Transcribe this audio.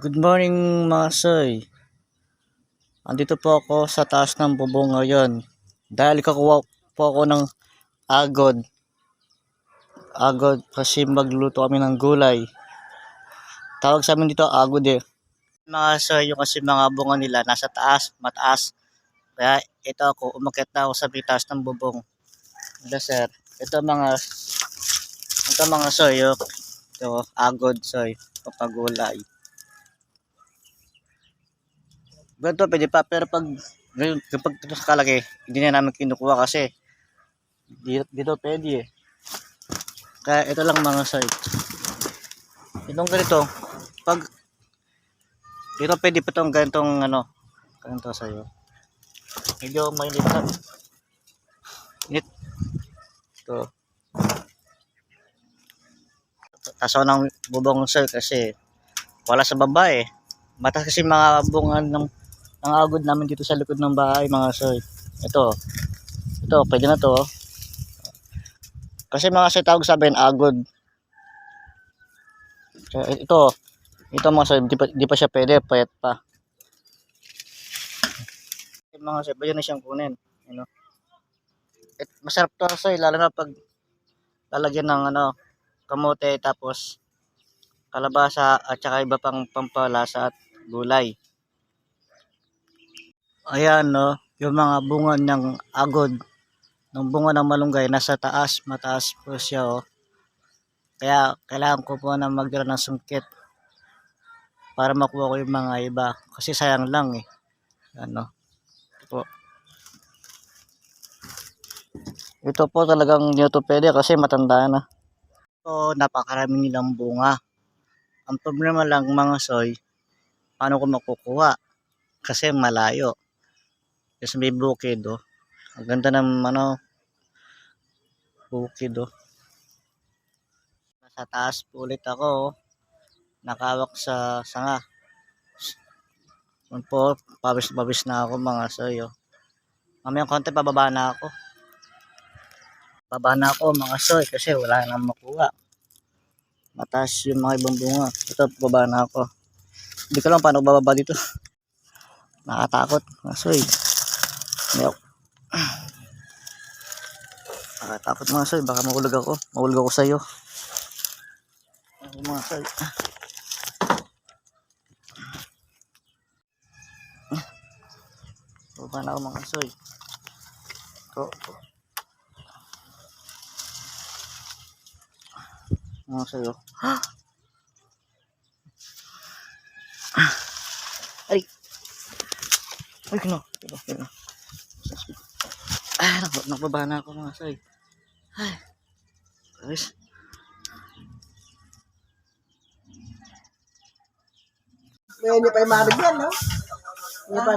Good morning mga soy. Andito po ako sa taas ng bubong ngayon. Dahil kakuha po ako ng agod. Agod kasi magluto kami ng gulay. Tawag sa amin dito agod eh. Mga soy, yung kasi mga bunga nila nasa taas, mataas. Kaya ito ako, umakyat na ako sa taas ng bubong. Ito sir, ito mga soy, ito agod soy, papagulay. Ganito pwede pa, pero kapag ito sa kalaki, hindi na namin kinukuha kasi dito pwede eh. Kaya ito lang mga site. Itong ganito, pag dito pwede pa itong ganitong ganito sa'yo. Medyo mainit na. Init. Ito. Taso ng bubong sir kasi wala sa baba eh. Mataas kasi mga bunga ng agod namin dito sa likod ng bahay mga sir. Ito pwede na to. Kasi mga sir tawag sa amin agod. Ito mga sir, di pa siya pwede, payat pa. Mga sir, pwede na siyang kunin. Masarap to sir, lalo na pag lalagyan ng kamote tapos kalabasa at saka iba pang pampalasa at gulay. Ayan yung mga bunga ng agod, ng bunga ng malunggay nasa taas, mataas po siya Kaya kailangan ko po na magdala ng sungkit para makuha ko yung mga iba kasi sayang lang eh. Ito po talagang hindi to pwede kasi matanda na. So napakarami nilang bunga. Ang problema lang mga soy, paano ko makukuha? Kasi malayo. Kasi may bukid Ang ganda ng bukid Nasa taas po ulit ako nakawak sa sanga. Po, pabis na ako mga soy Mamayang konti pababa na ako. Mga soy kasi wala nang makuha. Mataas yung mga ibang bunga. Ito baba na ako. Hindi ko lang paano bababa dito. Nakatakot mga soy. Nakatakot mga soy. Baka mahulog ako. Mahulog ako sa iyo. Mga soy. Baba na ako mga soy. Ito. Mga soy Ay. Ay kano. Nakababa na ako mga soy. Ay. Guys. Hindi pa yung marag yan, no? Hindi pa